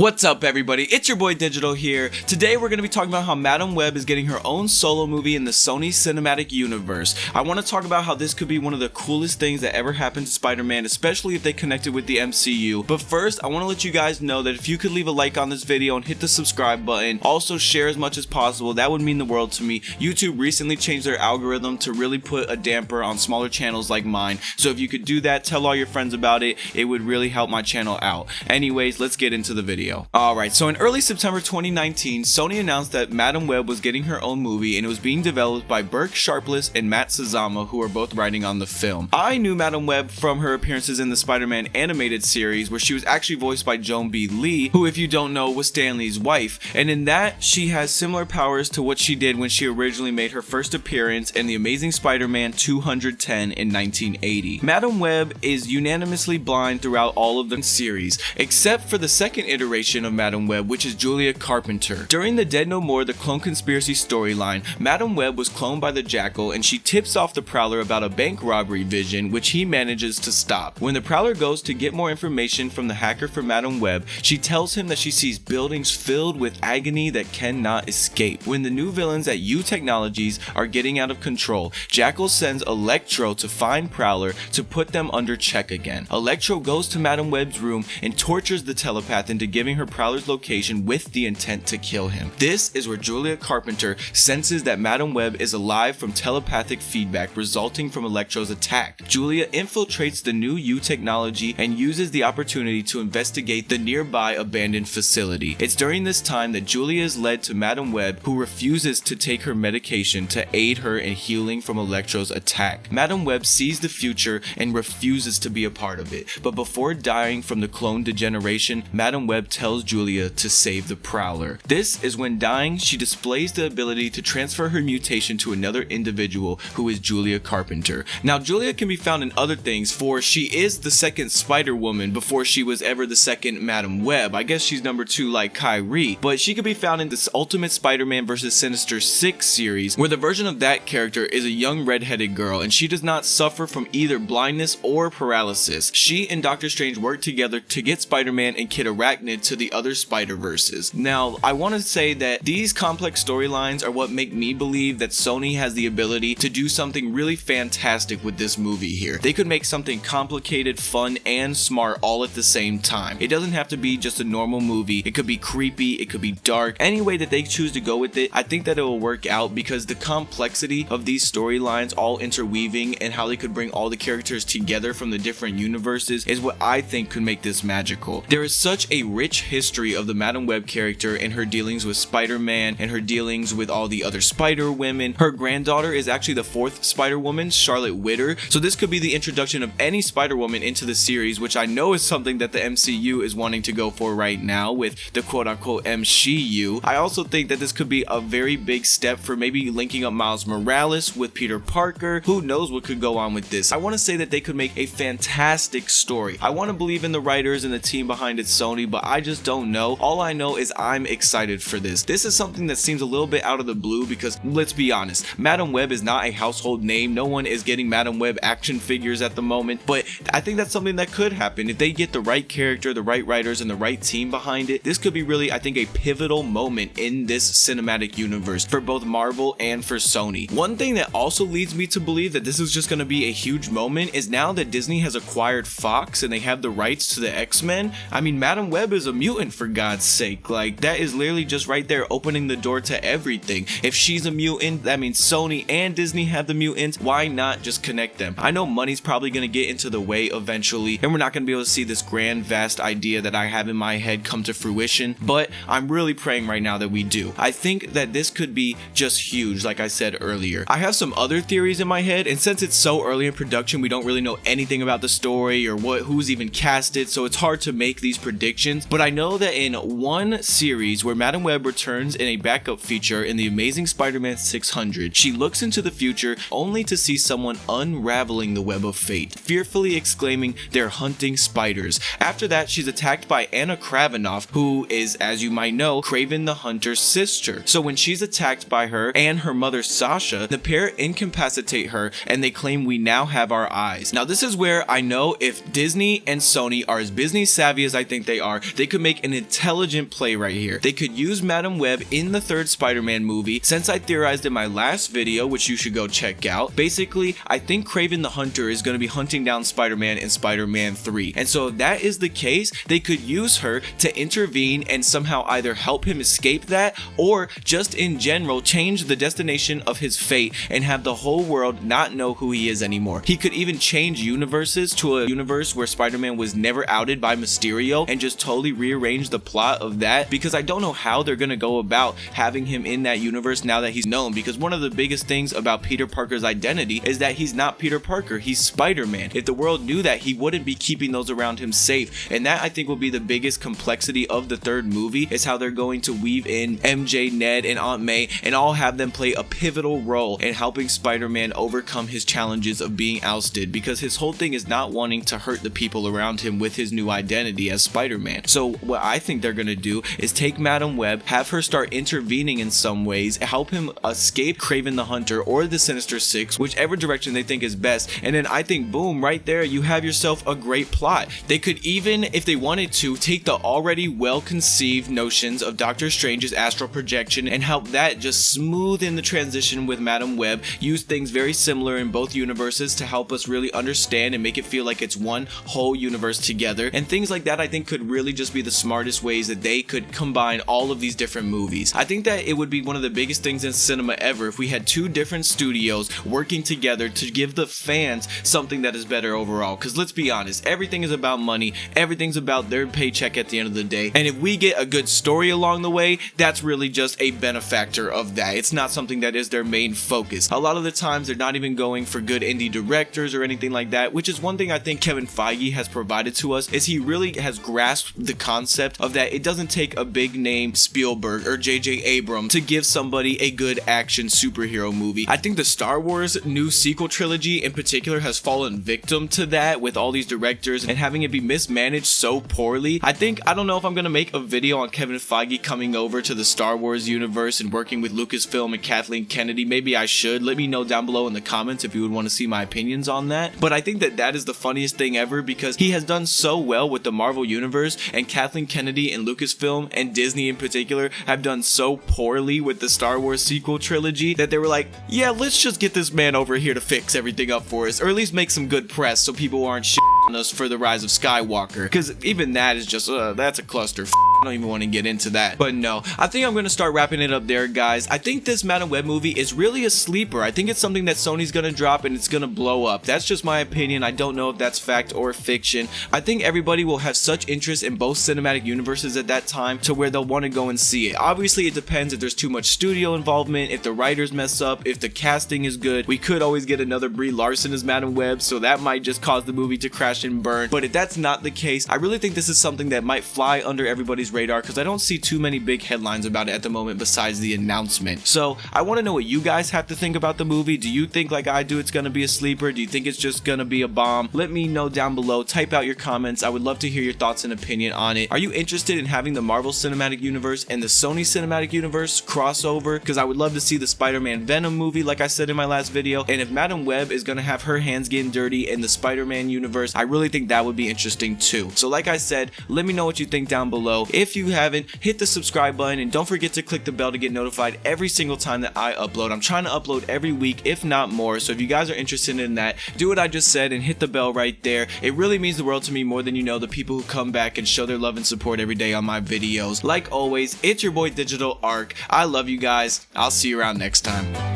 What's up everybody, it's your boy Digital here. Today we're going to be talking about how Madam Web is getting her own solo movie in the Sony cinematic universe. I want to talk about how this could be one of the coolest things that ever happened to Spider-Man, especially if they connected with the MCU. But first, I want to let you guys know that if you could leave a like on this video and hit the subscribe button, also share as much as possible, that would mean the world to me. YouTube recently changed their algorithm to really put a damper on smaller channels like mine, so if you could do that, tell all your friends about it, it would really help my channel out. Anyways, let's get into the video. Alright, so in early September 2019, Sony announced that Madam Web was getting her own movie and it was being developed by Burke Sharpless and Matt Sazama, who are both writing on the film. I knew Madam Web from her appearances in the Spider-Man animated series, where she was actually voiced by Joan B. Lee, who, if you don't know, was Stan Lee's wife, and in that, she has similar powers to what she did when she originally made her first appearance in The Amazing Spider-Man 210 in 1980. Madam Web is unanimously blind throughout all of the series, except for the second iteration of Madam Web, which is Julia Carpenter. During the Dead No More: The Clone Conspiracy storyline, Madam Web was cloned by the Jackal and she tips off the Prowler about a bank robbery vision, which he manages to stop. When the Prowler goes to get more information from the hacker for Madam Web, she tells him that she sees buildings filled with agony that cannot escape. When the new villains at U Technologies are getting out of control, Jackal sends Electro to find Prowler to put them under check again. Electro goes to Madam Web's room and tortures the telepath into giving her Prowler's location with the intent to kill him. This is where Julia Carpenter senses that Madam Web is alive from telepathic feedback resulting from Electro's attack. Julia infiltrates the new U technology and uses the opportunity to investigate the nearby abandoned facility. It's during this time that Julia is led to Madam Web, who refuses to take her medication to aid her in healing from Electro's attack. Madam Web sees the future and refuses to be a part of it, but before dying from the clone degeneration, Madam Web tells Julia to save the Prowler. This is when, dying, she displays the ability to transfer her mutation to another individual, who is Julia Carpenter. Now, Julia can be found in other things, for she is the second Spider-Woman before she was ever the second Madam Web. I guess she's number 2 like Kyrie, but she could be found in this Ultimate Spider-Man vs. Sinister 6 series, where the version of that character is a young redheaded girl and she does not suffer from either blindness or paralysis. She and Doctor Strange work together to get Spider-Man and Kid Arachnid to the other Spider-Verses. Now, I want to say that these complex storylines are what make me believe that Sony has the ability to do something really fantastic with this movie here. They could make something complicated, fun, and smart all at the same time. It doesn't have to be just a normal movie. It could be creepy, it could be dark. Any way that they choose to go with it, I think that it will work out, because the complexity of these storylines all interweaving and how they could bring all the characters together from the different universes is what I think could make this magical. There is such a rich history of the Madam Web character and her dealings with Spider-Man and her dealings with all the other Spider-Women. Her granddaughter is actually the 4th Spider-Woman, Charlotte Witter, so this could be the introduction of any Spider-Woman into the series, which I know is something that the MCU is wanting to go for right now with the quote-unquote MCU. I also think that this could be a very big step for maybe linking up Miles Morales with Peter Parker. Who knows what could go on with this. I want to say that they could make a fantastic story. I want to believe in the writers and the team behind it, Sony, but I just don't know. All I know is I'm excited for this. This is something that seems a little bit out of the blue, because let's be honest, Madam Web is not a household name. No one is getting Madam Web action figures at the moment, but I think that's something that could happen. If they get the right character, the right writers, and the right team behind it, this could be really, I think, a pivotal moment in this cinematic universe for both Marvel and for Sony. One thing that also leads me to believe that this is just going to be a huge moment is now that Disney has acquired Fox and they have the rights to the X-Men. I mean, Madam Web is a mutant, for God's sake. Like, that is literally just right there opening the door to everything. If she's a mutant, that means Sony and Disney have the mutants. Why not just connect them? I know money's probably going to get into the way eventually, and we're not going to be able to see this grand, vast idea that I have in my head come to fruition, but I'm really praying right now that we do. I think that this could be just huge, like I said earlier. I have some other theories in my head, and since it's so early in production, we don't really know anything about the story or who's even casted, so it's hard to make these predictions. But I know that in one series where Madam Web returns in a backup feature in The Amazing Spider-Man 600, she looks into the future only to see someone unraveling the web of fate, fearfully exclaiming, "They're hunting spiders." After that, she's attacked by Anna Kravinoff, who is, as you might know, Kraven the Hunter's sister. So when she's attacked by her and her mother Sasha, the pair incapacitate her and they claim, "We now have our eyes." Now this is where I know if Disney and Sony are as business savvy as I think they are, they could make an intelligent play right here. They could use Madam Web in the third Spider-Man movie. Since I theorized in my last video, which you should go check out, basically, I think Kraven the Hunter is going to be hunting down Spider-Man in Spider-Man 3. And so if that is the case, they could use her to intervene and somehow either help him escape that, or just in general change the destination of his fate and have the whole world not know who he is anymore. He could even change universes to a universe where Spider-Man was never outed by Mysterio and just totally rearrange the plot of that, because I don't know how they're going to go about having him in that universe now that he's known, because one of the biggest things about Peter Parker's identity is that he's not Peter Parker, he's Spider-Man. If the world knew that, he wouldn't be keeping those around him safe, and that I think will be the biggest complexity of the third movie, is how they're going to weave in MJ, Ned, and Aunt May and all have them play a pivotal role in helping Spider-Man overcome his challenges of being ousted, because his whole thing is not wanting to hurt the people around him with his new identity as Spider-Man. So what I think they're gonna do is take Madam Web, have her start intervening in some ways, help him escape Kraven the Hunter or the Sinister Six, whichever direction they think is best, and then I think boom, right there you have yourself a great plot. They could even, if they wanted to, take the already well-conceived notions of Doctor Strange's astral projection and help that just smooth in the transition with Madam Web, use things very similar in both universes to help us really understand and make it feel like it's one whole universe together, and things like that I think could really just be the smartest ways that they could combine all of these different movies. I think that it would be one of the biggest things in cinema ever if we had two different studios working together to give the fans something that is better overall, because let's be honest, everything is about money, everything's about their paycheck at the end of the day, and if we get a good story along the way, that's really just a benefactor of that. It's not something that is their main focus. A lot of the times they're not even going for good indie directors or anything like that, which is one thing I think Kevin Feige has provided to us, is he really has grasped the concept of that it doesn't take a big name Spielberg or JJ Abrams to give somebody a good action superhero movie. I think the Star Wars new sequel trilogy in particular has fallen victim to that, with all these directors and having it be mismanaged so poorly. I don't know if I'm gonna make a video on Kevin Feige coming over to the Star Wars universe and working with Lucasfilm and Kathleen Kennedy. Maybe I should. Let me know down below in the comments if you would want to see my opinions on that. But I think that that is the funniest thing ever, because he has done so well with the Marvel universe, and Kathleen Kennedy and Lucasfilm and Disney in particular have done so poorly with the Star Wars sequel trilogy that they were like, yeah, let's just get this man over here to fix everything up for us, or at least make some good press so people aren't on us for the Rise of Skywalker, because even that is just that's a cluster. I don't even want to get into that. But no, I think I'm going to start wrapping it up there, guys. I think this Madam Web movie is really a sleeper. I think it's something that Sony's going to drop and it's going to blow up. That's just my opinion. I don't know if that's fact or fiction. I think everybody will have such interest in both cinematic universes at that time to where they'll want to go and see it. Obviously, it depends if there's too much studio involvement, if the writers mess up, if the casting is good. We could always get another Brie Larson as Madam Web, so that might just cause the movie to crash and burn. But if that's not the case, I really think this is something that might fly under everybody's radar, because I don't see too many big headlines about it at the moment besides the announcement. So I want to know what you guys have to think about the movie. Do you think, like I do, it's going to be a sleeper? Do you think it's just going to be a bomb? Let me know down below. Type out your comments. I would love to hear your thoughts and opinion on it. Are you interested in having the Marvel Cinematic Universe and the Sony Cinematic Universe crossover? Because I would love to see the Spider-Man Venom movie, like I said in my last video. And if Madam Web is going to have her hands getting dirty in the Spider-Man universe, I really think that would be interesting too. So like I said, let me know what you think down below. If you haven't, hit the subscribe button and don't forget to click the bell to get notified every single time that I upload. I'm trying to upload every week, if not more. So if you guys are interested in that, do what I just said and hit the bell right there. It really means the world to me, more than you know, the people who come back and show their love and support every day on my videos. Like always, it's your boy Digital Ark. I love you guys. I'll see you around next time.